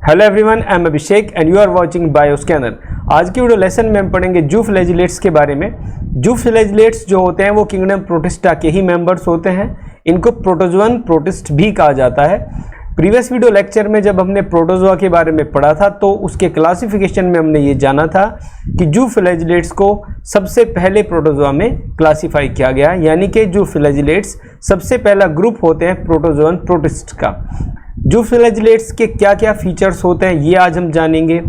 Hello everyone, I am Abhishek and you are watching Bioscanner. आज की video lesson में हम पढ़ेंगे जू फ्लैजिलेट्स के बारे में। जू फ्लैजिलेट्स जो होते हैं वो किंगडम प्रोटिस्टा के ही मेंबर्स होते हैं। इनको प्रोटोजोअन प्रोटिस्ट भी कहा जाता है। प्रीवियस वीडियो लेक्चर में जब हमने प्रोटोजोआ के बारे में पढ़ा था तो उसके क्लासिफिकेशन में हमने ये जाना था कि जू फ्लैजिलेट्स को सबसे पहले प्रोटोजोआ में क्लासिफाई किया गया, यानी कि जू फ्लैजिलेट्स सबसे पहला ग्रुप होते हैं प्रोटोजोअन प्रोटिस्ट का। जू फ्लैजिलेट्स के क्या क्या फीचर्स होते हैं ये आज हम जानेंगे।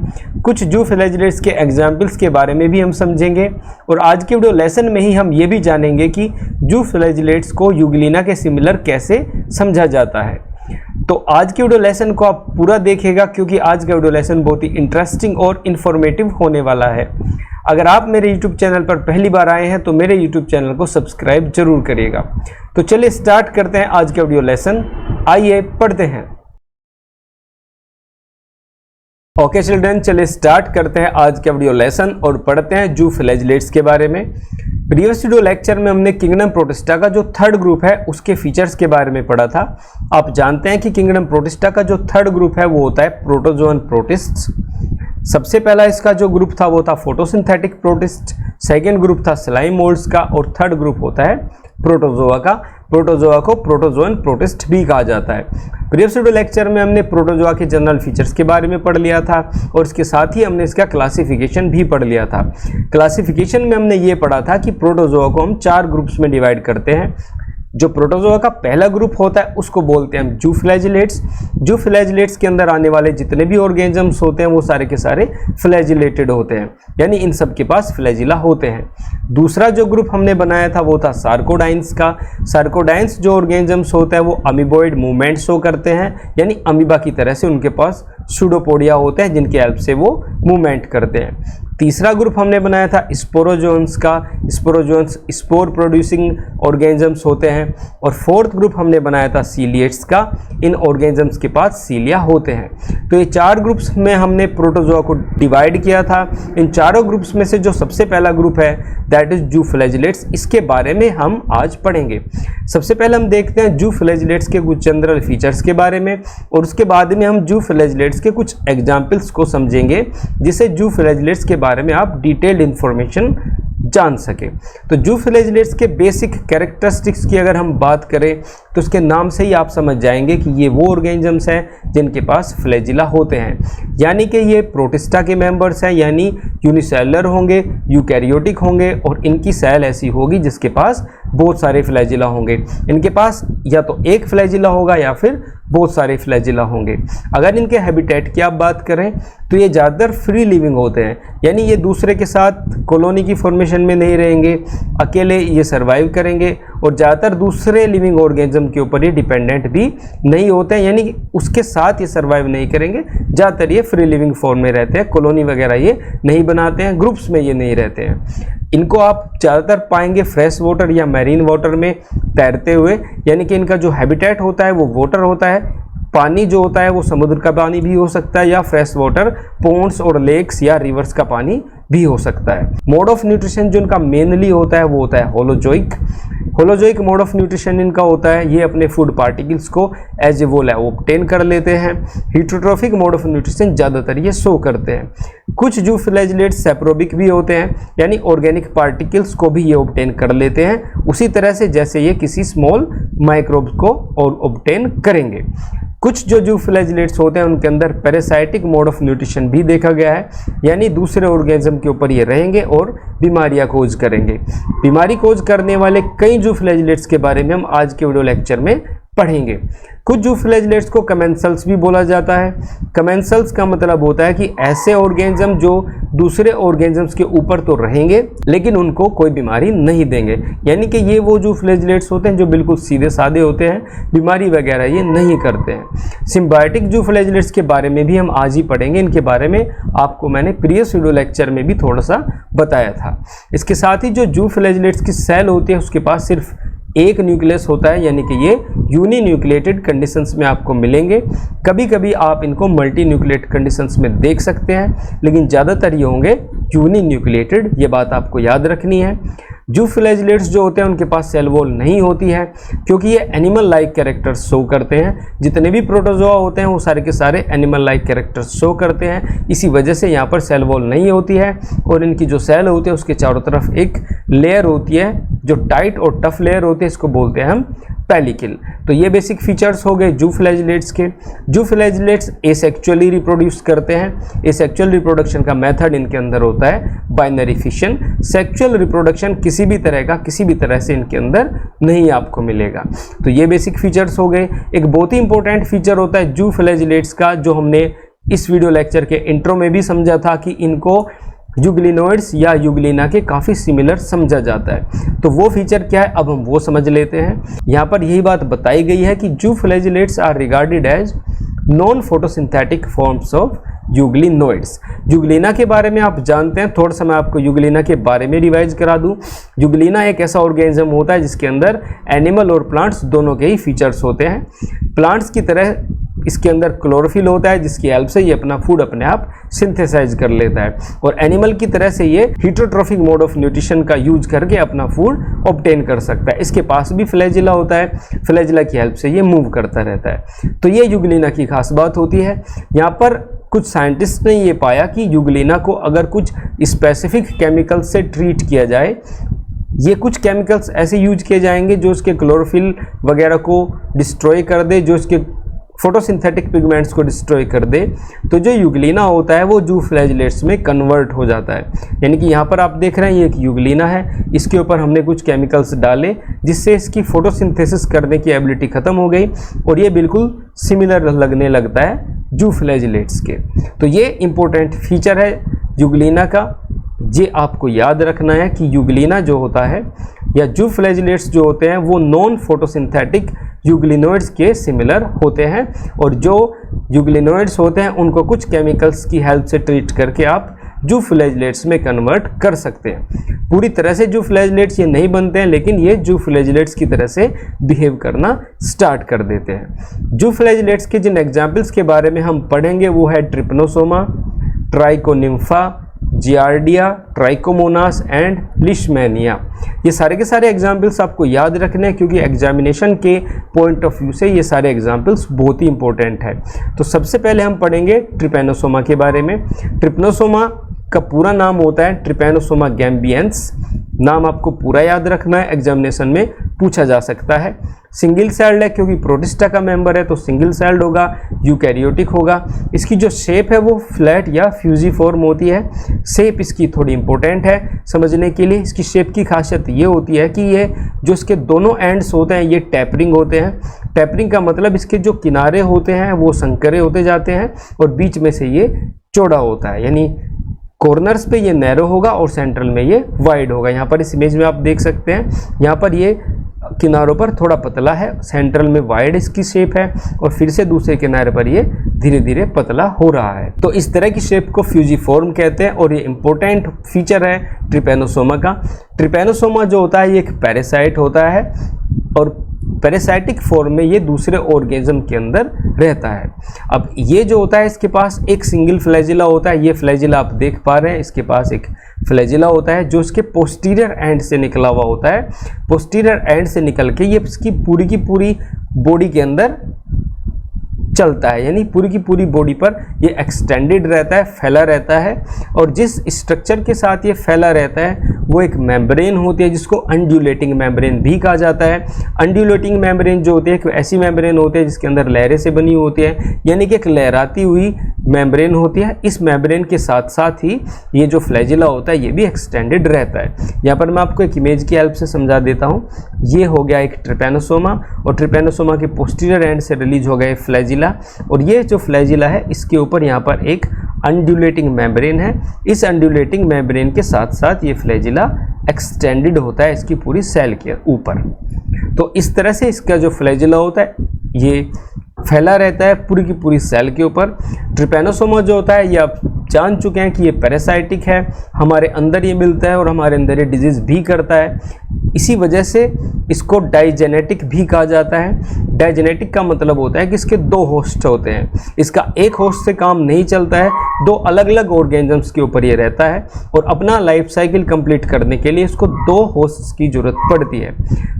कुछ जू फ्लैजिलेट्स के एग्जाम्पल्स के बारे में भी हम समझेंगे और आज के वीडियो लेसन में ही हम ये भी जानेंगे कि जू फ्लैजिलेट्स को यूग्लिना के सिमिलर कैसे समझा जाता है। तो आज के वीडियो लेसन को आप पूरा देखिएगा क्योंकि आज का वीडियो लेसन बहुत ही इंटरेस्टिंग और इन्फॉर्मेटिव होने वाला है। अगर आप मेरे YouTube चैनल पर पहली बार आए हैं तो मेरे YouTube चैनल को सब्सक्राइब जरूर करिएगा। तो चलिए स्टार्ट करते हैं आज का वीडियो लेसन। आइए पढ़ते हैं। ओके चिल्ड्रन, चलिए स्टार्ट करते हैं आज का वीडियो लेसन और पढ़ते हैं जू फ्लैजिलेट्स के बारे में। प्रीवियस वीडियो लेक्चर में हमने किंगडम प्रोटिस्टा का जो थर्ड ग्रुप है उसके फीचर्स के बारे में पढ़ा था। आप जानते हैं कि किंगडम प्रोटिस्टा का जो थर्ड ग्रुप है वो होता है प्रोटोजोअन प्रोटिस्ट्स। सबसे पहला इसका जो ग्रुप था वो था फोटोसिंथेटिक प्रोटिस्ट, सेकेंड ग्रुप था स्लाइम मोल्ड्स का और थर्ड ग्रुप होता है प्रोटोजोआ का। प्रोटोजोआ को प्रोटोजोअन प्रोटिस्ट भी कहा जाता है। प्रीवियस वीडियो लेक्चर में हमने प्रोटोजोआ के जनरल फीचर्स के बारे में पढ़ लिया था और इसके साथ ही हमने इसका क्लासिफिकेशन भी पढ़ लिया था। क्लासिफिकेशन में हमने ये पढ़ा था कि प्रोटोजोआ को हम 4 ग्रुप्स में डिवाइड करते हैं। जो प्रोटोजोआ का पहला ग्रुप होता है उसको बोलते हैं हम जू फ्लैजिलेट्स। जू फ्लैजिलेट्स के अंदर आने वाले जितने भी ऑर्गेनिजम्स होते हैं वो सारे के सारे फ्लैजिलेटेड होते हैं, यानी इन सब के पास फ्लैजिला होते हैं। दूसरा जो ग्रुप हमने बनाया था वो था सार्कोडाइंस का। सार्कोडाइंस जो ऑर्गेनिजम्स होते हैं वो अमीबॉइड मूवमेंट शो करते हैं, यानी अमीबा की तरह से उनके पास सूडोपोडिया होते हैं जिनके हेल्प से वो मूवमेंट करते हैं। तीसरा ग्रुप हमने बनाया था स्पोरोजोन्स का। स्पोरोजोन्स स्पोर प्रोड्यूसिंग ऑर्गेनिजम्स होते हैं। और फोर्थ ग्रुप हमने बनाया था सीलिएट्स का। इन ऑर्गेनिजम्स के पास सीलिया होते हैं। तो ये 4 ग्रुप्स में हमने प्रोटोजोआ को डिवाइड किया था। इन चारों ग्रुप्स में से जो सबसे पहला ग्रुप है दैट इज जू फ्लैजिलेट्स, इसके बारे में हम आज पढ़ेंगे। सबसे पहले हम देखते हैं जू फ्लैजिलेट्स के कुछ जनरल फीचर्स के बारे में और उसके बाद में हम जू फ्लैजिलेट्स के कुछ एग्जाम्पल्स को समझेंगे जिससे जू फ्लैजिलेट्स के बारे में आप डिटेल्ड इंफॉर्मेशन जान सके। तो जू फ्लैजिलेट्स के बेसिक कैरेक्टरिस्टिक्स की अगर हम बात करें तो उसके नाम से ही आप समझ जाएंगे कि ये वो ऑर्गेनिजम्स हैं जिनके पास फ्लैजिला होते हैं, यानी कि ये प्रोटिस्टा के मेंबर्स हैं, यानी यूनिसेलुलर होंगे, यूकैरियोटिक होंगे और इनकी सेल ऐसी होगी जिसके पास बहुत सारे फ्लैजिला होंगे। इनके पास या तो एक फ्लैजिला होगा या फिर बहुत सारे फ्लैजिला होंगे। अगर इनके हैबिटेट की आप बात करें तो ये ज़्यादातर फ्री लिविंग होते हैं, यानी ये दूसरे के साथ कॉलोनी की फॉर्मेशन में नहीं रहेंगे, अकेले ये सर्वाइव करेंगे और ज़्यादातर दूसरे लिविंग ऑर्गेनिज्म के ऊपर ये डिपेंडेंट भी नहीं होते हैं, यानी उसके साथ ये सर्वाइव नहीं करेंगे। ज़्यादातर ये फ्री लिविंग फॉर्म में रहते हैं, कॉलोनी वगैरह ये नहीं बनाते हैं, ग्रुप्स में ये नहीं रहते हैं। इनको आप ज़्यादातर पाएंगे फ्रेश वाटर या मैरीन वाटर में तैरते हुए, यानी कि इनका जो हैबिटेट होता है वो वाटर होता है। पानी जो होता है वो समुद्र का पानी भी हो सकता है या फ्रेश वाटर पॉन्ड्स और लेक्स या रिवर्स का पानी भी हो सकता है। मोड ऑफ न्यूट्रिशन जो इनका मेनली होता है वो होता है holozoic. Holozoic mode of nutrition इनका होता है, ये अपने फूड पार्टिकल्स को एज ए वोल ऑब्टेन कर लेते हैं। हीटरोट्रोफिक मोड ऑफ न्यूट्रिशन ज़्यादातर ये शो करते हैं। कुछ जू फ्लैजिलेट्स सेप्रोबिक भी होते हैं, यानी ऑर्गेनिक पार्टिकल्स को भी ये ऑब्टेन कर लेते हैं उसी तरह से जैसे ये किसी स्मॉल माइक्रोब्स को और ऑब्टेन करेंगे। कुछ जो जू फ्लैजिलेट्स होते हैं उनके अंदर पैरासाइटिक मोड ऑफ न्यूट्रिशन भी देखा गया है, यानी दूसरे ऑर्गेनिज्म के ऊपर ये रहेंगे और बीमारियां खोज करेंगे। बीमारी खोज करने वाले कई जू फ्लैजिलेट्स के बारे में हम आज के वीडियो लेक्चर में पढ़ेंगे। कुछ जू फ्लैजिलेट्स को कमेंसल्स भी बोला जाता है। कमेंसल्स का मतलब होता है कि ऐसे ऑर्गेनिज्म जो दूसरे ऑर्गेनिजम्स के ऊपर तो रहेंगे लेकिन उनको कोई बीमारी नहीं देंगे, यानी कि ये वो जू फ्लैजिलेट्स होते हैं जो बिल्कुल सीधे साधे होते हैं, बीमारी वगैरह ये नहीं करते हैं। सिम्बायोटिक जू फ्लैजिलेट्स के बारे में भी हम आज ही पढ़ेंगे। इनके बारे में आपको मैंने प्रीवियस वीडियो लेक्चर में भी थोड़ा सा बताया था। इसके साथ ही जो जू फ्लैजिलेट्स की सेल होती है उसके पास सिर्फ एक न्यूक्लियस होता है, यानी कि ये यूनी न्यूक्लिएटेड कंडीशंस में आपको मिलेंगे। कभी कभी आप इनको मल्टी न्यूक्लिएट कंडीशंस में देख सकते हैं, लेकिन ज़्यादातर ये होंगे यूनी न्यूक्लिएटेड, ये बात आपको याद रखनी है। जू फ्लैजिलेट्स जो होते हैं उनके पास सेल वॉल नहीं होती है, क्योंकि ये एनिमल लाइक कैरेक्टर्स शो करते हैं। जितने भी प्रोटोजोआ होते हैं वो सारे के सारे एनिमल लाइक कैरेक्टर्स शो करते हैं, इसी वजह से यहाँ पर सेल वॉल नहीं होती है। और इनकी जो सेल होती है उसके चारों तरफ एक लेयर होती है जो टाइट और टफ लेयर होती है, इसको बोलते हैं हम पेलिकल। तो ये बेसिक फीचर्स हो गए जू फ्लैजिलेट्स के। जू फ्लैजिलेट्स एसेक्चुअली रिप्रोड्यूस करते हैं। एसेक्चुअल रिप्रोडक्शन का मेथड इनके अंदर होता है बाइनरी फिशन। सेक्चुअल रिप्रोडक्शन किसी भी तरह से इनके अंदर नहीं आपको मिलेगा। तो ये बेसिक फीचर्स हो गए। एक बहुत ही इंपॉर्टेंट फीचर होता है जू फ्लैजिलेट्स का, जो हमने इस वीडियो लेक्चर के इंट्रो में भी समझा था कि इनको यूग्लिनोइड्स या यूग्लिना के काफ़ी सिमिलर समझा जाता है। तो वो फीचर क्या है, अब हम वो समझ लेते हैं। यहाँ पर यही बात बताई गई है कि zoo flagellates are regarded as non photosynthetic forms of euglenoids. Euglena के बारे में आप जानते हैं, थोड़ा सा मैं आपको यूग्लिना के बारे में रिवाइज करा दूं। यूग्लिना एक ऐसा ऑर्गेनिज्म होता है जिसके अंदर एनिमल और प्लांट्स दोनों के ही फीचर्स होते हैं। प्लांट्स की तरह इसके अंदर क्लोरोफिल होता है जिसकी हेल्प से ये अपना फूड अपने आप सिंथेसाइज कर लेता है, और एनिमल की तरह से ये हेटेरोट्रोफिक मोड ऑफ न्यूट्रिशन का यूज करके अपना फूड ऑब्टेन कर सकता है। इसके पास भी फ्लैजिला होता है, फ्लैजिला की हेल्प से ये मूव करता रहता है। तो ये यूग्लिना की खास बात होती है। यहाँ पर कुछ साइंटिस्ट ने ये पाया कि यूग्लिना को अगर कुछ स्पेसिफिक केमिकल से ट्रीट किया जाए, ये कुछ केमिकल्स ऐसे यूज किए जाएंगे जो उसके क्लोरोफिल वगैरह को डिस्ट्रॉय कर दे, जो उसके फोटोसिंथेटिक पिगमेंट्स को डिस्ट्रॉय कर दे, तो जो यूग्लिना होता है वो जू फ्लैजिलेट्स में कन्वर्ट हो जाता है। यानी कि यहाँ पर आप देख रहे हैं ये एक यूग्लिना है, इसके ऊपर हमने कुछ केमिकल्स डाले जिससे इसकी फोटोसिंथेसिस करने की एबिलिटी खत्म हो गई, और ये बिल्कुल सिमिलर लगने लगता है जू फ्लैजिलेट्स के। तो ये इंपॉर्टेंट फीचर है यूग्लिना का, ये आपको याद रखना है कि यूग्लिना जो होता है या जू फ्लैजिलेट्स जो होते हैं वो नॉन फोटोसिंथेटिक यूग्लिनोइड्स के सिमिलर होते हैं, और जो यूग्लिनोइड्स होते हैं उनको कुछ केमिकल्स की हेल्प से ट्रीट करके आप जू फ्लैजिलेट्स में कन्वर्ट कर सकते हैं। पूरी तरह से जू फ्लैजिलेट्स ये नहीं बनते हैं, लेकिन ये जू फ्लैजिलेट्स की तरह से बिहेव करना स्टार्ट कर देते हैं। जू फ्लैजिलेट्स के जिन एग्जाम्पल्स के बारे में हम पढ़ेंगे वो है Trypanosoma, Trichonympha, Giardia, Trichomonas and Leishmania. ये सारे के सारे एग्जाम्पल्स आपको याद रखने हैं, क्योंकि एग्जामिनेशन के पॉइंट ऑफ व्यू से ये सारे एग्जाम्पल्स बहुत ही इंपॉर्टेंट है। तो सबसे पहले हम पढ़ेंगे ट्रिपैनोसोमा के बारे में। ट्रिपनोसोमा का पूरा नाम होता है ट्रिपैनोसोमा गैम्बियंस। नाम आपको पूरा याद रखना है, एग्जामिनेशन में पूछा जा सकता है। सिंगल सेल्ड है, क्योंकि प्रोटिस्टा का मेंबर है तो सिंगल सेल्ड होगा, यूकैरियोटिक होगा। इसकी जो शेप है वो फ्लैट या फ्यूजीफॉर्म होती है। शेप इसकी थोड़ी इंपॉर्टेंट है समझने के लिए। इसकी शेप की खासियत ये होती है कि ये जो इसके दोनों एंड्स होते हैं ये टैपरिंग होते हैं। टैपरिंग का मतलब इसके जो किनारे होते हैं वो संकरे होते जाते हैं और बीच में से ये चौड़ा होता है, यानी कॉर्नर्स पे ये नैरो होगा और सेंट्रल में ये वाइड होगा। यहाँ पर इस इमेज में आप देख सकते हैं, यहाँ पर ये किनारों पर थोड़ा पतला है, सेंट्रल में वाइड इसकी शेप है, और फिर से दूसरे किनारे पर ये धीरे धीरे पतला हो रहा है। तो इस तरह की शेप को फ्यूजीफॉर्म कहते हैं, और ये इंपॉर्टेंट फीचर है ट्रिपैनोसोमा का। ट्रिपैनोसोमा जो होता है ये एक पैरासाइट होता है, और पैरासाइटिक फॉर्म में ये दूसरे ऑर्गेनिज्म के अंदर रहता है। अब ये जो होता है इसके पास एक सिंगल फ्लैजिला होता है। ये फ्लैजिला आप देख पा रहे हैं, इसके पास एक फ्लैजिला होता है जो इसके पोस्टीरियर एंड से निकला हुआ होता है। पोस्टीरियर एंड से निकल के ये इसकी पूरी की पूरी बॉडी के अंदर चलता है, यानी पूरी की पूरी बॉडी पर ये एक्सटेंडेड रहता है, फैला रहता है। और जिस स्ट्रक्चर के साथ ये फैला रहता है वो एक मेम्ब्रेन होती है जिसको अंड्यूलेटिंग मेम्ब्रेन भी कहा जाता है। अंड्यूलेटिंग मेम्ब्रेन जो होती है एक ऐसी मेम्ब्रेन होती है जिसके अंदर लहरें से बनी होती है, यानी कि एक लहराती हुई मेम्ब्रेन होती है। इस मेम्ब्रेन के साथ साथ ही ये जो फ्लैजिला होता है ये भी एक्सटेंडेड रहता है। यहाँ पर मैं आपको एक इमेज की हेल्प से समझा देता हूँ। ये हो गया एक ट्रिपैनोसोमा, और ट्रिपैनोसोमा के पोस्टीरियर एंड से रिलीज हो गया फ्लैजिला, और ये जो फ्लैजिला है इसके ऊपर यहाँ पर एक अंड्यूलेटिंग मेम्ब्रेन है। इस अंड्यूलेटिंग मेम्ब्रेन के साथ साथ ये फ्लैजिला एक्सटेंडेड होता है इसकी पूरी सेल के ऊपर। तो इस तरह से इसका जो फ्लैजिला होता है ये फैला रहता है पूरी की पूरी सेल के ऊपर। ट्रिपैनोसोमा जो होता है ये आप जान चुके हैं कि ये पैरासाइटिक है, हमारे अंदर ये मिलता है और हमारे अंदर ये डिजीज़ भी करता है। इसी वजह से इसको डाइजेनेटिक भी कहा जाता है। डाइजेनेटिक का मतलब होता है कि इसके दो होस्ट होते हैं, इसका एक होस्ट से काम नहीं चलता है दो अलग अलग ऑर्गेनिजम्स के ऊपर ये रहता है और अपना लाइफ साइकिल कंप्लीट करने के लिए इसको दो होस्ट्स की जरूरत पड़ती है।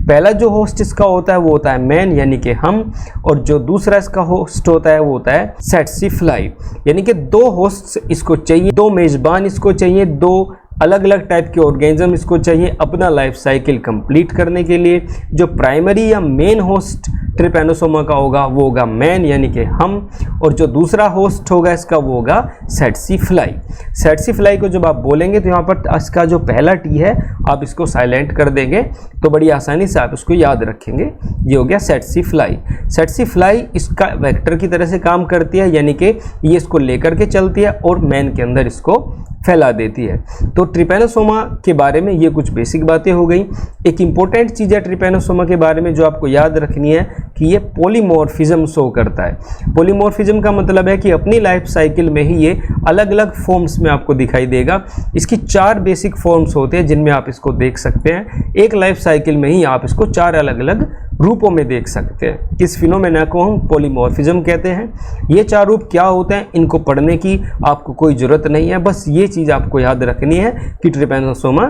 पहला जो होस्ट इसका होता है वो होता है मैन यानी कि हम, और जो दूसरा इसका होस्ट होता है वो होता है सेट्सी फ्लाई। यानी कि दो होस्ट्स इसको चाहिए, दो मेजबान इसको चाहिए, दो अलग अलग टाइप के ऑर्गेनिज्म इसको चाहिए अपना लाइफ साइकिल कंप्लीट करने के लिए। जो प्राइमरी या मेन होस्ट ट्रिपैनोसोमा का होगा वो होगा मैन यानी कि हम, और जो दूसरा होस्ट होगा इसका वो होगा सेट्सी फ्लाई। सेट्सी फ्लाई को जब आप बोलेंगे तो यहाँ पर इसका जो पहला टी है आप इसको साइलेंट कर देंगे तो बड़ी आसानी से आप इसको याद रखेंगे। ये हो गया सेट्सी फ्लाई। सेट्सी फ्लाई इसका वेक्टर की तरह से काम करती है, यानी कि ये इसको लेकर के चलती है और मैन के अंदर इसको फैला देती है। तो ट्रिपैनोसोमा के बारे में ये कुछ बेसिक बातें हो गई। एक इंपॉर्टेंट चीज़ है ट्रिपैनोसोमा के बारे में जो आपको याद रखनी है कि ये पॉलीमॉर्फिज्म शो करता है। पॉलीमॉर्फिज्म का मतलब है कि अपनी लाइफ साइकिल में ही ये अलग अलग फॉर्म्स में आपको दिखाई देगा। इसकी 4 बेसिक फॉर्म्स होते हैं जिनमें आप इसको देख सकते हैं। एक लाइफ साइकिल में ही आप इसको 4 अलग अलग रूपों में देख सकते हैं। इस फिनोमेना को हम पॉलीमॉर्फिज्म कहते हैं। ये 4 रूप क्या होते हैं इनको पढ़ने की आपको कोई ज़रूरत नहीं है, बस ये चीज़ आपको याद रखनी है कि ट्रिपैनोसोमा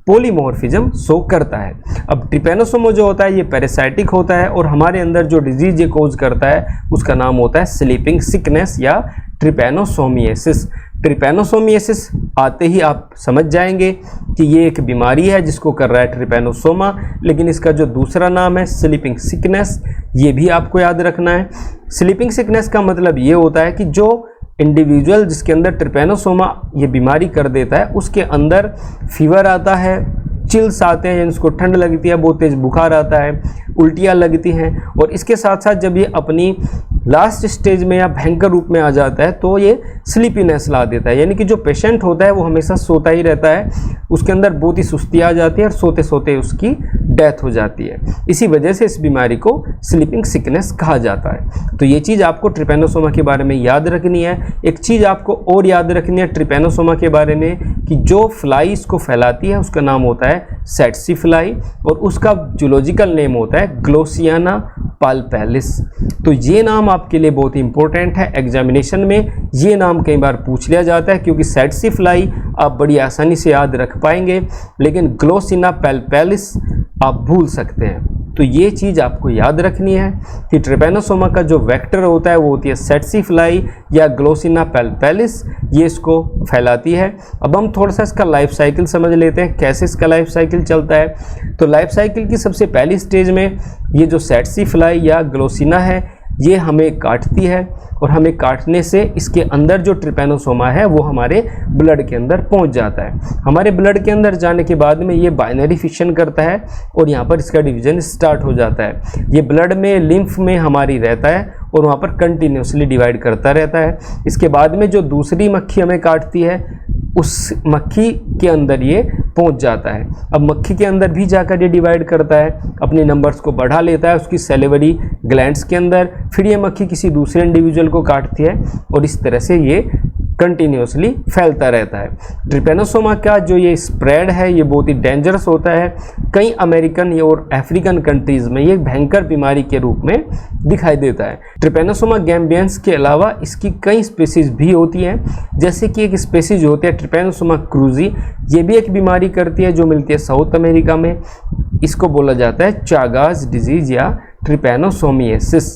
पॉलीमॉर्फिज्म शो करता है। अब ट्रिपैनोसोमा जो होता है ये पैरासाइटिक होता है और हमारे अंदर जो डिजीज ये कोज करता है उसका नाम होता है स्लीपिंग सिकनेस या ट्रिपैनोसोमियासिस। ट्रिपैनोसोमियासिस आते ही आप समझ जाएंगे कि ये एक बीमारी है जिसको कर रहा है ट्रिपैनोसोमा, लेकिन इसका जो दूसरा नाम है स्लीपिंग सिकनेस ये भी आपको याद रखना है। स्लीपिंग सिकनेस का मतलब ये होता है कि जो इंडिविजुअल जिसके अंदर ट्रिपैनोसोमा ये बीमारी कर देता है उसके अंदर फीवर आता है, चिल्स आते हैं, जिसको ठंड लगती है, बहुत तेज़ बुखार आता है, उल्टियाँ लगती हैं, और इसके साथ साथ जब ये अपनी लास्ट स्टेज में या भयंकर रूप में आ जाता है तो ये स्लीपीनेस ला देता है। यानी कि जो पेशेंट होता है वो हमेशा सोता ही रहता है, उसके अंदर बहुत ही सुस्ती आ जाती है और सोते सोते उसकी डेथ हो जाती है। इसी वजह से इस बीमारी को स्लीपिंग सिकनेस कहा जाता है। तो ये चीज़ आपको ट्रिपैनोसोमा के बारे में याद रखनी है। एक चीज़ आपको और याद रखनी है ट्रिपैनोसोमा के बारे में कि जो फ्लाई इसको फैलाती है उसका नाम होता है सेट्सी फ्लाई और उसका जूलॉजिकल नेम होता है ग्लोसियाना पाल्पेलिस। तो ये नाम आपके लिए बहुत ही इंपॉर्टेंट है। एग्जामिनेशन में ये नाम कई बार पूछ लिया जाता है क्योंकि सेट्सी फ्लाई आप बड़ी आसानी से याद रख पाएंगे, लेकिन ग्लोसियाना पाल्पेलिस आप भूल सकते हैं। तो ये चीज़ आपको याद रखनी है कि ट्रिपैनोसोमा का जो वेक्टर होता है वो होती है सेट्सी फ्लाई या ग्लोसियाना पाल्पेलिस, ये इसको फैलाती है। अब हम थोड़ा सा इसका लाइफ साइकिल समझ लेते हैं, कैसे इसका लाइफ साइकिल चलता है। तो लाइफ साइकिल की सबसे पहली स्टेज में ये जो सेट्सी फ्लाई या ग्लोसिना है ये हमें काटती है और हमें काटने से इसके अंदर जो ट्रिपैनोसोमा है वो हमारे ब्लड के अंदर पहुंच जाता है। हमारे ब्लड के अंदर जाने के बाद में ये बाइनरी फिशन करता है और यहाँ पर इसका डिवीजन स्टार्ट हो जाता है। ये ब्लड में लिम्फ में हमारी रहता है और वहाँ पर कंटिन्यूसली डिवाइड करता रहता है। इसके बाद में जो दूसरी मक्खी हमें काटती है उस मक्खी के अंदर ये पहुंच जाता है। अब मक्खी के अंदर भी जाकर ये डिवाइड करता है, अपने नंबर्स को बढ़ा लेता है उसकी सेलिवरी ग्लैंड्स के अंदर, फिर ये मक्खी किसी दूसरे इंडिविजुअल को काटती है और इस तरह से ये कंटिन्यूसली फैलता रहता है। ट्रिपैनोसोमा का जो ये स्प्रेड है ये बहुत ही डेंजरस होता है। कई अमेरिकन और अफ्रीकन कंट्रीज़ में ये भयंकर बीमारी के रूप में दिखाई देता है। ट्रिपैनोसोमा गैम्बियंस के अलावा इसकी कई स्पीसीज भी होती हैं, जैसे कि एक स्पीसीज होती है ट्रिपैनोसोमा क्रूजी, ये भी एक बीमारी करती है जो मिलती है साउथ अमेरिका में। इसको बोला जाता है चागास डिजीज या ट्रिपैनोसोमियासिस।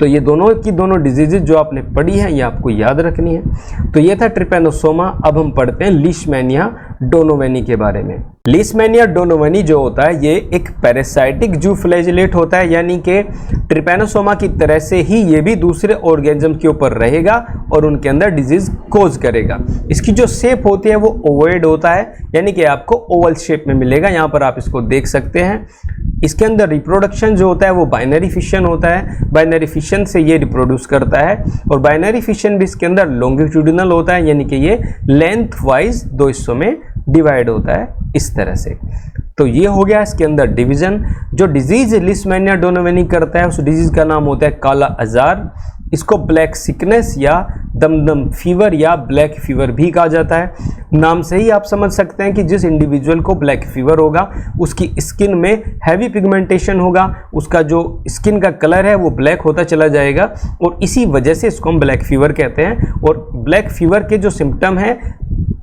तो ये दोनों की दोनों डिजीजेज जो आपने पढ़ी है ये आपको याद रखनी है। तो ये था ट्रिपैनोसोमा। अब हम पढ़ते हैं लीशमैनिया डोनोवेनी के बारे में। लीशमैनिया डोनोवेनी जो होता है ये एक पैरासाइटिक जू फ्लैजिलेट होता है, यानी कि ट्रिपैनोसोमा की तरह से ही ये भी दूसरे ऑर्गेनिज्म के ऊपर रहेगा और उनके अंदर डिजीज कोज करेगा। इसकी जो शेप होती है वो ओवॉइड होता है, यानी कि आपको ओवल शेप में मिलेगा। यहाँ पर आप इसको देख सकते हैं। इसके अंदर रिप्रोडक्शन जो होता है वो बाइनरी फिशन होता है। बाइनरी फिशन से ये रिप्रोड्यूस करता है और बाइनरी फिशन भी इसके अंदर लॉन्गिट्यूडिनल होता है, यानी कि ये लेंथ वाइज 2 हिस्सों में डिवाइड होता है इस तरह से। तो ये हो गया इसके अंदर डिवीजन। जो डिजीज लिस्टमैनिया डोनोवेनी करता है उस डिजीज का नाम होता है काला आजार। इसको ब्लैक सिकनेस या दमदम फीवर या ब्लैक फीवर भी कहा जाता है। नाम से ही आप समझ सकते हैं कि जिस इंडिविजुअल को ब्लैक फीवर होगा उसकी स्किन में हैवी पिगमेंटेशन होगा, उसका जो स्किन का कलर है वो ब्लैक होता चला जाएगा और इसी वजह से इसको हम ब्लैक फीवर कहते हैं। और ब्लैक फीवर के जो सिम्टम हैं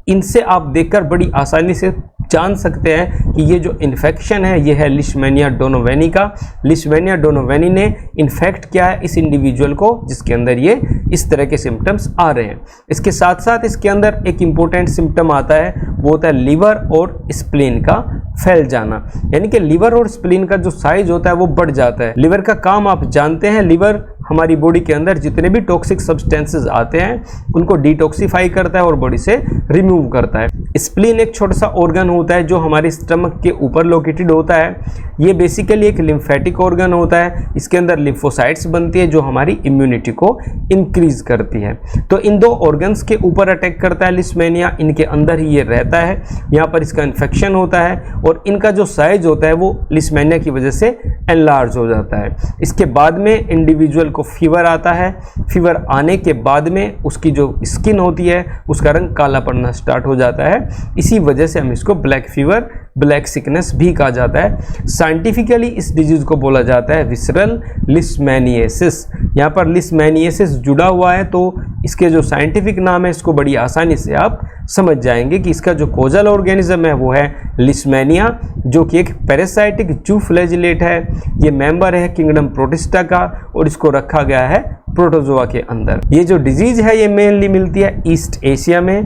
इनसे आप देखकर बड़ी आसानी से जान सकते हैं कि ये जो इन्फेक्शन है ये है लिस्टमैनिया डोनोवेनी का। लिस्टमैनिया डोनोवेनी ने इन्फेक्ट किया है इस इंडिविजुअल को जिसके अंदर ये इस तरह के सिम्टम्स आ रहे हैं। इसके साथ साथ इसके अंदर एक इम्पोर्टेंट सिम्टम आता है, वो होता है लिवर और स्प्लीन का फैल जाना, यानी कि लिवर और स्प्लीन का जो साइज होता है वो बढ़ जाता है। लिवर का काम आप जानते हैं, लिवर हमारी बॉडी के अंदर जितने भी टॉक्सिक सब्सटेंसेस आते हैं उनको डिटॉक्सिफाई करता है और बॉडी से रिमूव करता है। स्प्लीन एक छोटा सा ऑर्गन होता है जो हमारे स्टमक के ऊपर लोकेटेड होता है। ये बेसिकली एक लिम्फेटिक ऑर्गन होता है। इसके अंदर लिम्फोसाइट्स बनती है जो हमारी इम्यूनिटी को इंक्रीज करती है। तो इन दो ऑर्गन्स के ऊपर अटैक करता है लिस्टमैनिया, इनके अंदर ही ये रहता है, यहाँ पर इसका इन्फेक्शन होता है और इनका जो साइज होता है वो लिस्टमैनिया की वजह से एनलार्ज हो जाता है। इसके बाद में इंडिविजुअल को फीवर आता है। फीवर आने के बाद में उसकी जो स्किन होती है उसका रंग काला पड़ना स्टार्ट हो जाता है। इसी वजह से हम इसको ब्लैक फीवर, ब्लैक सिकनेस भी कहा जाता है। साइंटिफिकली इस डिजीज को बोला जाता है विसरल लिस्टमैनिएसिस। यहाँ पर लिस्टमैनिएसिस जुड़ा हुआ है तो इसके जो साइंटिफिक नाम है इसको बड़ी आसानी से आप समझ जाएंगे कि इसका जो कोजल ऑर्गेनिज्म है वो है लिस्टमैनिया, जो कि एक पैरासाइटिक जू फ्लैजिलेट है। ये मेंबर है किंगडम प्रोटिस्टा का और इसको रखा गया है प्रोटोजोआ के अंदर। ये जो डिजीज है ये मेनली मिलती है ईस्ट एशिया में,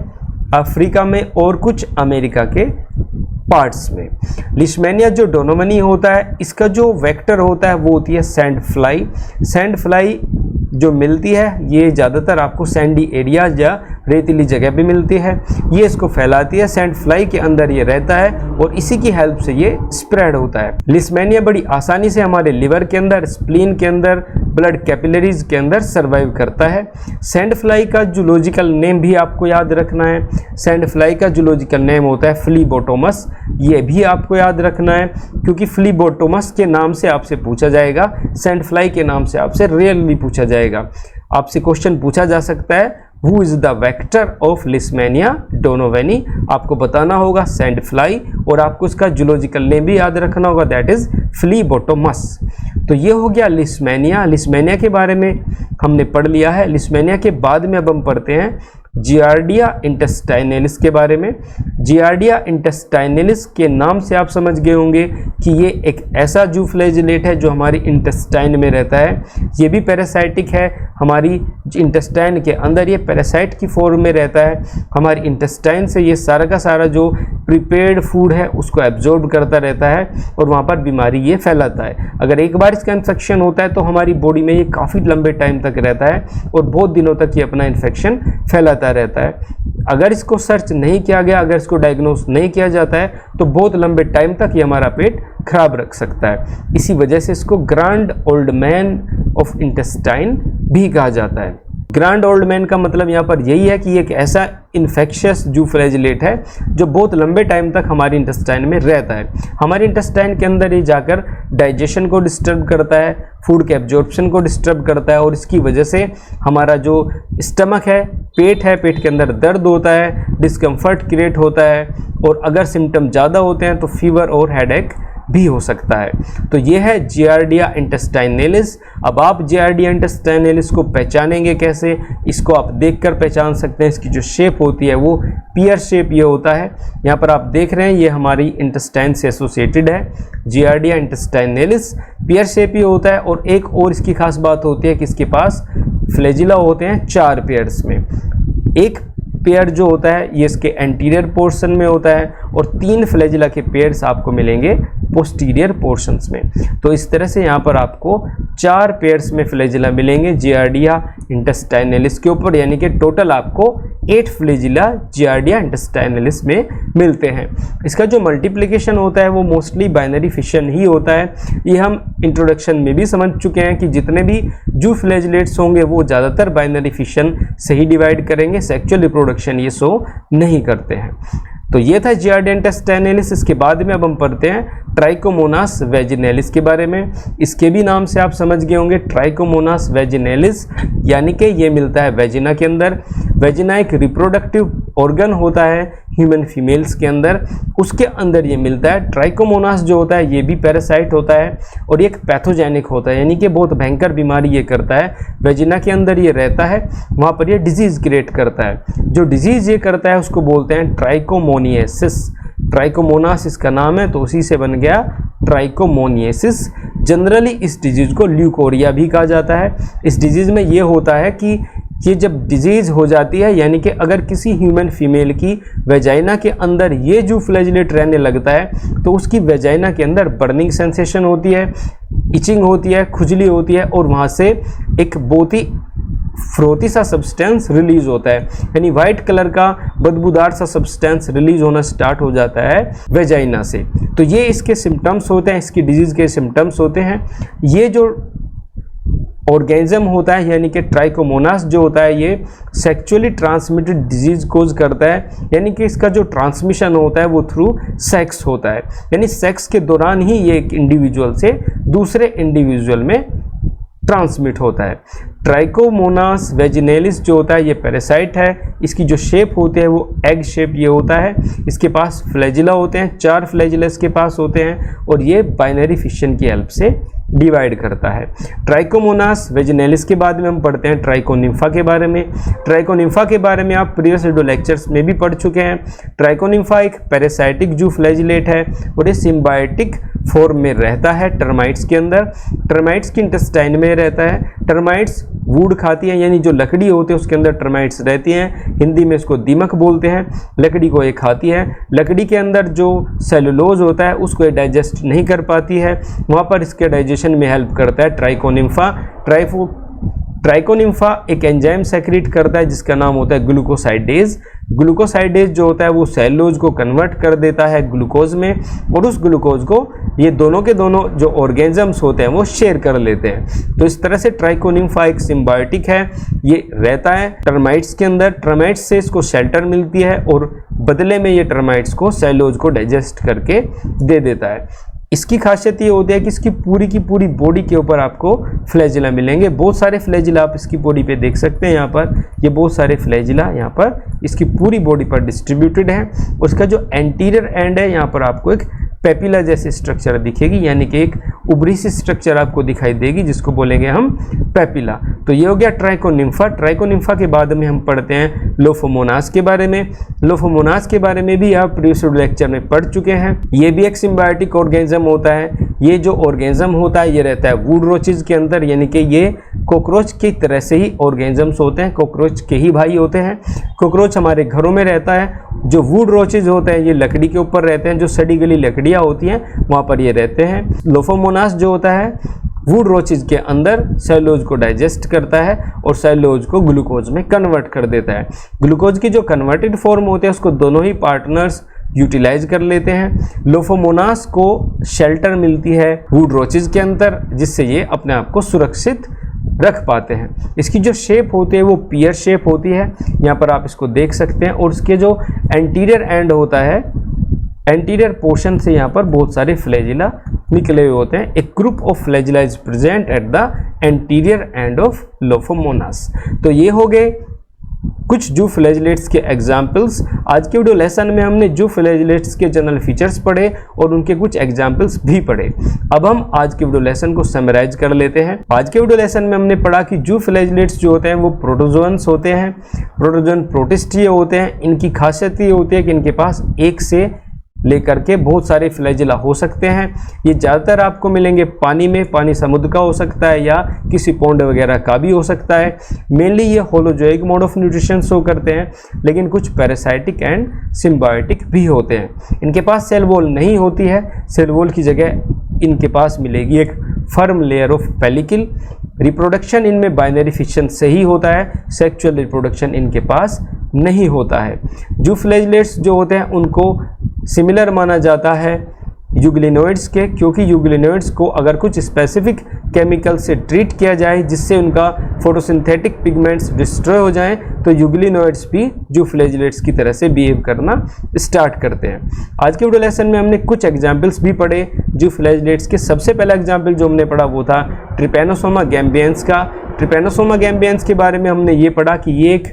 अफ्रीका में और कुछ अमेरिका के पार्ट्स में। लिस्टमैनिया जो डोनोवेनी होता है इसका जो वेक्टर होता है वो होती है सैंड फ्लाई। सैंड फ्लाई जो मिलती है ये ज़्यादातर आपको सैंडी एरियाज या रेतीली जगह पे मिलती है। ये इसको फैलाती है, सैंड फ्लाई के अंदर ये रहता है और इसी की हेल्प से ये स्प्रेड होता है। लिस्टमैनिया बड़ी आसानी से हमारे लिवर के अंदर, स्प्लीन के अंदर, ब्लड कैपिलरीज के अंदर सर्वाइव करता है। सैंड फ्लाई का जूलॉजिकल नेम भी आपको याद रखना है। सैंड फ्लाई का जूलॉजिकल नेम होता है फ्लीबोटोमस। ये भी आपको याद रखना है क्योंकि फ्लीबोटोमस के नाम से आपसे पूछा जाएगा, सैंड फ्लाई के नाम से आपसे रेयरली पूछा जाएगा। आपसे क्वेश्चन पूछा जा सकता है who is the vector of Leishmania donovani, आपको बताना होगा सैंड फ्लाई और आपको इसका जूलॉजिकल नेम भी याद रखना होगा, दैट इज फ्लीबोटोमस। तो ये हो गया लिस्टमैनिया। लिस्टमैनिया के बारे में हमने पढ़ लिया है। लिस्टमैनिया के बाद में अब हम पढ़ते हैं जियार्डिया इंटेस्टाइनलिस के बारे में। जियार्डिया इंटेस्टाइनलिस के नाम से आप समझ गए होंगे कि ये एक ऐसा जू फ्लैजिलेट है जो हमारी इंटेस्टाइन में रहता है। ये भी पैरासाइटिक है, हमारी इंटेस्टाइन के अंदर ये पैरासाइट की फॉर्म में रहता है। हमारी इंटेस्टाइन से ये सारा का सारा जो प्रिपेयर्ड फूड है उसको एब्जॉर्ब करता रहता है और वहाँ पर बीमारी ये फैलाता है। अगर एक बार इसका इन्फेक्शन होता है तो हमारी बॉडी में ये काफ़ी लंबे टाइम तक रहता है और बहुत दिनों तक ये अपना इन्फेक्शन फैलाता रहता है। अगर इसको सर्च नहीं किया गया, अगर इसको डायग्नोस नहीं किया जाता है तो बहुत लंबे टाइम तक ये हमारा पेट खराब रख सकता है। इसी वजह से इसको grand old man of intestine भी कहा जाता है। ग्रैंड ओल्ड मैन का मतलब यहाँ पर यही है कि ये एक ऐसा इन्फेक्शियस जू फ्लैजिलेट है जो बहुत लंबे टाइम तक हमारी इंटेस्टाइन में रहता है। हमारी इंटेस्टाइन के अंदर ये जाकर डाइजेशन को डिस्टर्ब करता है, फूड के एब्जॉर्प्शन को डिस्टर्ब करता है और इसकी वजह से हमारा जो स्टमक है, पेट है, पेट के अंदर दर्द होता है, डिस्कम्फर्ट क्रिएट होता है और अगर सिम्टम ज़्यादा होते हैं तो फीवर और हेडेक भी हो सकता है। तो ये है जियार्डिया इंटेस्टाइनलिस। अब आप जियार्डिया इंटेस्टाइनलिस को पहचानेंगे कैसे? इसको आप देखकर पहचान सकते हैं। इसकी जो शेप होती है वो पियर शेप ये होता है। यहाँ पर आप देख रहे हैं ये हमारी इंटेस्टाइन से एसोसिएटेड है। जियार्डिया इंटेस्टाइनलिस पियर शेप ये होता है और एक और इसकी खास बात होती है कि इसके पास फ्लैजिला होते हैं 4 पेयर्स में। एक पेयर जो होता है ये इसके एंटीरियर पोर्शन में होता है और 3 फ्लैजिला के पेयर्स आपको मिलेंगे पोस्टीरियर पोर्शंस में। तो इस तरह से यहाँ पर आपको 4 पेयर्स में फ्लैजिला मिलेंगे जियार्डिया इंटेस्टाइनलिस के ऊपर, यानी कि टोटल आपको 8 फ्लैजिला जियार्डिया इंटेस्टाइनलिस में मिलते हैं। इसका जो मल्टीप्लिकेशन होता है वो मोस्टली बाइनरी फिशन ही होता है। ये हम इंट्रोडक्शन में भी समझ चुके हैं कि जितने भी जू फ्लैजिलेट्स होंगे वो ज़्यादातर बाइनरी फिशन से ही डिवाइड करेंगे, सेक्सुअल रिप्रोडक्शन ये शो नहीं करते हैं। तो ये था जियार्डिया इंटेस्टाइनलिस। इसके बाद में अब हम पढ़ते हैं ट्राइकोमोनास वेजिनैलिस के बारे में। इसके भी नाम से आप समझ गए होंगे, ट्राइकोमोनास वेजिनैलिस, यानी कि ये मिलता है वेजिना के अंदर। वेजिना एक रिप्रोडक्टिव ऑर्गन होता है ह्यूमन फीमेल्स के अंदर, उसके अंदर ये मिलता है। ट्राइकोमोनास जो होता है ये भी पैरासाइट होता है और एक पैथोजेनिक होता है, यानी कि बहुत भयंकर बीमारी ये करता है। वेजिना के अंदर ये रहता है, वहाँ पर ये डिजीज़ क्रिएट करता है। जो डिजीज़ ये करता है उसको बोलते हैं ट्राइकोमोनियासिस। ट्राइकोमोनास इसका नाम है, तो उसी से बन गया ट्राइकोमोनियासिस। जनरली इस डिजीज़ को ल्यूकोरिया भी कहा जाता है। इस डिजीज़ में ये होता है कि ये जब डिजीज़ हो जाती है, यानी कि अगर किसी ह्यूमन फीमेल की वेजाइना के अंदर ये जो फ्लैजिलेट रहने लगता है तो उसकी वेजाइना के अंदर बर्निंग सेंसेशन होती है, इचिंग होती है, खुजली होती है और वहाँ से एक बहुत ही फ्रोथी सा सब्सटेंस रिलीज होता है, यानी वाइट कलर का बदबूदार सा सब्सटेंस रिलीज होना स्टार्ट हो जाता है वेजाइना से। तो ये इसके सिम्टम्स होते हैं, इसकी डिजीज़ के सिम्टम्स होते हैं। ये जो ऑर्गेनिज्म होता है यानी कि ट्राइकोमोनास जो होता है ये सेक्सुअली ट्रांसमिटेड डिजीज कोज करता है, यानी कि इसका जो ट्रांसमिशन होता है वो थ्रू सेक्स होता है, यानी सेक्स के दौरान ही ये एक इंडिविजुअल से दूसरे इंडिविजुअल में ट्रांसमिट होता है। ट्राइकोमोनास वेजिनैलिस जो होता है ये पैरासाइट है। इसकी जो शेप होती है वो एग शेप ये होता है। इसके पास फ्लैजिला होते हैं, 4 फ्लैजिला इसके पास होते हैं और ये बाइनरी फिशन की हेल्प से डिवाइड करता है। ट्राइकोमोनास वेजिनैलिस के बाद में हम पढ़ते हैं ट्राइकोनिम्फा के बारे में। ट्राइकोनिम्फा के बारे में आप प्रीवियस 2 लेक्चर्स में भी पढ़ चुके हैं। ट्राइकोनिम्फा एक पैरासाइटिक जू फ्लैजिलेट है और ये सिम्बायोटिक फॉर्म में रहता है टर्माइट्स के अंदर। टर्माइट्स की इंटेस्टाइन में रहता है। टर्माइट्स वुड खाती हैं, यानी जो लकड़ी होती है उसके अंदर टर्माइट्स रहती हैं। हिंदी में इसको दीमक बोलते हैं। लकड़ी को ये खाती है। लकड़ी के अंदर जो सेलुलोज होता है उसको ये डाइजेस्ट नहीं कर पाती है, वहाँ पर इसके डाइजेशन में हेल्प करता है ट्राइकोनिम्फा। ट्राइकोनिम्फा एक एंजाइम सेक्रेट करता है जिसका नाम होता है ग्लूकोसाइडेज। ग्लूकोसाइडेज जो होता है वो सेलुलोज को कन्वर्ट कर देता है ग्लूकोज में और उस ग्लूकोज को ये दोनों के दोनों जो ऑर्गेनिजम्स होते हैं वो शेयर कर लेते हैं। तो इस तरह से ट्राइकोनिम्फा एक सिम्बायोटिक है, ये रहता है टर्माइट्स के अंदर। टर्माइट्स से इसको शेल्टर मिलती है और बदले में ये टर्माइट्स को सेलुलोज को डाइजेस्ट करके दे देता है। इसकी खासियत ये होती है कि इसकी पूरी बॉडी के ऊपर आपको फ्लैजिला मिलेंगे। बहुत सारे फ्लैजिला आप इसकी बॉडी पे देख सकते हैं। यहाँ पर ये बहुत सारे फ्लैजिला यहाँ पर इसकी पूरी बॉडी पर डिस्ट्रीब्यूटेड है। उसका जो एंटीरियर एंड है यहाँ पर आपको एक पेपिला जैसी स्ट्रक्चर दिखेगी, यानी कि एक उभरी सी स्ट्रक्चर आपको दिखाई देगी जिसको बोलेंगे हम पेपिला। तो ये हो गया ट्राइकोनिम्फा। ट्राइकोनिम्फा के बाद में हम पढ़ते हैं लोफोमोनास के बारे में। लोफोमोनास के बारे में भी आप प्रीवियस लेक्चर में पढ़ चुके हैं। ये भी एक सिम्बायोटिक ऑर्गेनिज्म होता है। ये जो ऑर्गेनिज्म होता है ये रहता है वुड रोचेज के अंदर, यानी कि ये कॉकरोच की तरह से ही ऑर्गेनिजम्स होते हैं, कॉकरोच के ही भाई होते हैं। कॉकरोच हमारे घरों में रहता है। जो वुड रोचेज होते हैं ये लकड़ी के ऊपर रहते हैं, जो सड़ी गली लकड़ियाँ होती हैं वहाँ पर ये रहते हैं। लोफोमोनास जो होता है वुड रोचेज के अंदर सेलुलोज को डाइजेस्ट करता है और सेलुलोज को ग्लूकोज में कन्वर्ट कर देता है। ग्लूकोज की जो कन्वर्टेड फॉर्म होते हैं उसको दोनों ही पार्टनर्स यूटिलाइज कर लेते हैं। लोफोमोनास को शेल्टर मिलती है वुड रोचेज के अंदर, जिससे ये अपने आप को सुरक्षित रख पाते हैं। इसकी जो शेप होती है वो पियर शेप होती है, यहाँ पर आप इसको देख सकते हैं। और इसके जो एंटीरियर एंड होता है, एंटीरियर पोर्शन से यहाँ पर बहुत सारे फ्लैजिला निकले हुए होते हैं। एक group of flagella is present at the anterior end of Lophomonas. तो ये हो गए कुछ जू फ्लैजिलेट्स के एग्जाम्पल्स। आज के वीडियो लेसन में हमने जू फ्लैजिलेट्स के जनरल फीचर्स पढ़े और उनके कुछ एग्जाम्पल्स भी पढ़े। अब हम आज के वीडियो लेसन को समराइज कर लेते हैं। आज के वीडियो लेसन में हमने पढ़ा कि जू फ्लैजिलेट्स जो होते हैं वो प्रोटोजोअन्स होते हैं। प्रोटोजोअन प्रोटिस्टिए होते हैं। इनकी खासियत ये होती है कि इनके पास एक से लेकर के बहुत सारे फ्लैजिला हो सकते हैं। ये ज़्यादातर आपको मिलेंगे पानी में, पानी समुद्र का हो सकता है या किसी पौंड वगैरह का भी हो सकता है। मेनली ये holozoic mode of nutrition show करते हैं, लेकिन कुछ पैरासाइटिक एंड सिम्बायोटिक भी होते हैं। इनके पास सेल वॉल नहीं होती है, सेल वॉल की जगह इनके पास मिलेगी एक firm layer of pellicle. Reproduction इनमें बाइनरी फिशन से ही होता है, सेक्सुअल रिप्रोडक्शन इनके पास नहीं होता है। जू फ्लैजिलेट्स जो होते हैं उनको सिमिलर माना जाता है यूग्लिनोइड्स के, क्योंकि यूग्लिनोइड्स को अगर कुछ स्पेसिफिक केमिकल से ट्रीट किया जाए जिससे उनका फोटोसिंथेटिक पिगमेंट्स डिस्ट्रॉय हो जाएं, तो यूग्लिनोइड्स भी जू फ्लैजेलेट्स की तरह से बिहेव करना स्टार्ट करते हैं। आज के वीडियो लेसन में हमने कुछ एग्जाम्पल्स भी पढ़े जू फ्लैजेलेट्स के। सबसे पहला एग्जाम्पल जो हमने पढ़ा वो था ट्रिपैनोसोमा गैम्बियंस का। ट्रिपैनोसोमा गैम्बियंस के बारे में हमने ये पढ़ा कि ये एक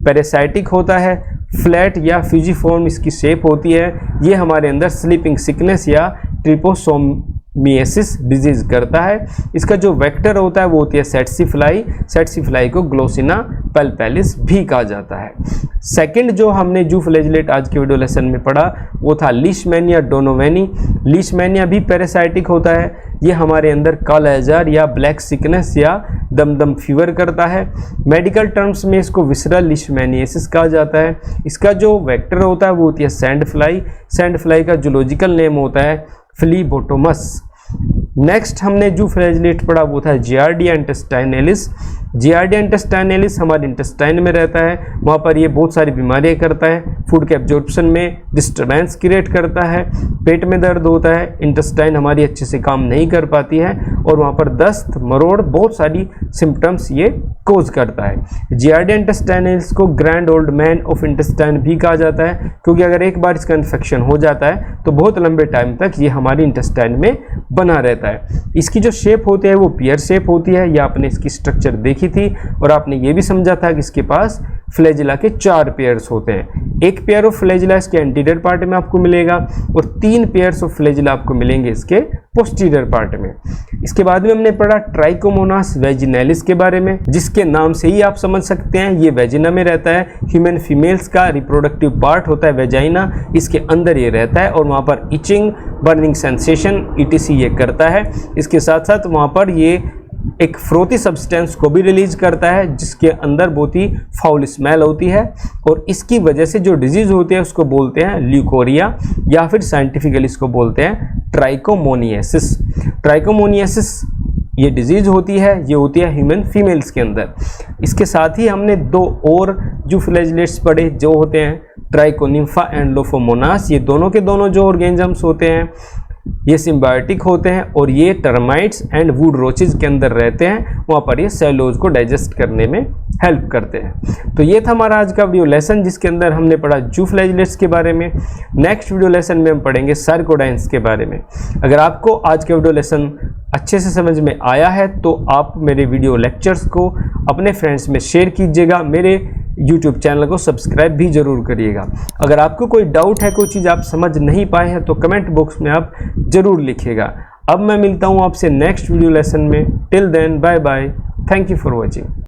पैरासाइटिक होता है, फ्लैट या फ्यूजिफॉर्म इसकी शेप होती है। ये हमारे अंदर स्लीपिंग सिकनेस या ट्रिपोसोमियासिस डिजीज करता है। इसका जो वेक्टर होता है वो होती है सेट्सी फ्लाई को ग्लोसिना पल्पैलिस भी कहा जाता है। सेकंड जो हमने जू फ्लैजेलेट आज के वीडियो लेसन में पढ़ा वो था लीशमैनिया डोनोवेनी। लीशमैनिया भी पैरासाइटिक होता है। ये हमारे अंदर काला अजार या ब्लैक सिकनेस या दम फीवर करता है। मेडिकल टर्म्स में इसको विसरल लीशमैनियासिस कहा जाता है। इसका जो वेक्टर होता है वो होती है सैंड फ्लाई का जूलॉजिकल नेम होता है फ्लीबोटोमस। नेक्स्ट हमने जो फ्लैजेलेट पढ़ा वो था जियार्डिया इंटेस्टाइनैलिस। जियार्डिया इंटेस्टाइनैलिस हमारे इंटेस्टाइन में रहता है, वहाँ पर ये बहुत सारी बीमारियाँ करता है। फूड के एब्जॉर्प्शन में डिस्टर्बेंस क्रिएट करता है, पेट में दर्द होता है, इंटेस्टाइन हमारी अच्छे से काम नहीं कर पाती है और वहाँ पर दस्त, मरोड़, बहुत सारी सिम्टम्स ये कोज करता है। जियार्डिया इंटेस्टाइनैलिस को grand old man of intestine भी कहा जाता है, क्योंकि अगर एक बार इसका इन्फेक्शन हो जाता है तो बहुत लंबे टाइम तक ये हमारी इंटेस्टाइन में बना रहता है। इसकी जो शेप होती है वो पियर शेप होती है, या आपने इसकी स्ट्रक्चर देखी थी और आपने ये भी समझा था कि इसके पास फ्लैजिला के 4 पेयर्स होते हैं। एक पेयर ऑफ फ्लैजिला इसके एंटीरियर पार्ट में आपको मिलेगा और 3 पेयर्स ऑफ फ्लैजिला आपको मिलेंगे इसके पोस्टीरियर पार्ट में। इसके बाद में हमने पढ़ा ट्राइकोमोनास वेजिनैलिस के बारे में, जिसके नाम से ही आप समझ सकते हैं ये वेजिना में रहता है। ह्यूमन फीमेल्स का रिप्रोडक्टिव पार्ट होता है वेजाइना, इसके अंदर ये रहता है और वहाँ पर इचिंग, बर्निंग सेंसेशन ETC ये करता है। इसके साथ साथ वहाँ पर ये एक फ्रोथी सब्सटेंस को भी रिलीज करता है जिसके अंदर बहुत ही फाउल स्मेल होती है, और इसकी वजह से जो डिजीज होती है उसको बोलते हैं ल्यूकोरिया, या फिर साइंटिफिकली इसको बोलते हैं ट्राइकोमोनियासिस। ट्राइकोमोनियासिस ये डिजीज होती है, ये होती है ह्यूमन फीमेल्स के अंदर। इसके साथ ही हमने 2 और जो फ्लैजेलेट्स पढ़े जो होते हैं ट्राइकोनिम्फा एंड लोफोमोनास। ये दोनों के दोनों जो ऑर्गेनिजम्स होते हैं ये सिम्बायोटिक होते हैं और ये टर्माइट्स एंड वुड रोचेज के अंदर रहते हैं, वहाँ पर ये सेलुलोज को डाइजेस्ट करने में हेल्प करते हैं। तो ये था हमारा आज का वीडियो लेसन जिसके अंदर हमने पढ़ा जू फ्लैजेलेट्स के बारे में। नेक्स्ट वीडियो लेसन में हम पढ़ेंगे सार्कोडाइन्स के बारे में। अगर आपको आज का वीडियो लेसन अच्छे से समझ में आया है तो आप मेरे वीडियो लेक्चर्स को अपने फ्रेंड्स में शेयर कीजिएगा, मेरे YouTube चैनल को सब्सक्राइब भी जरूर करिएगा। अगर आपको कोई डाउट है, कोई चीज़ आप समझ नहीं पाए हैं तो कमेंट बॉक्स में आप ज़रूर लिखिएगा। अब मैं मिलता हूँ आपसे नेक्स्ट वीडियो लेसन में। Till then bye bye, thank you for watching.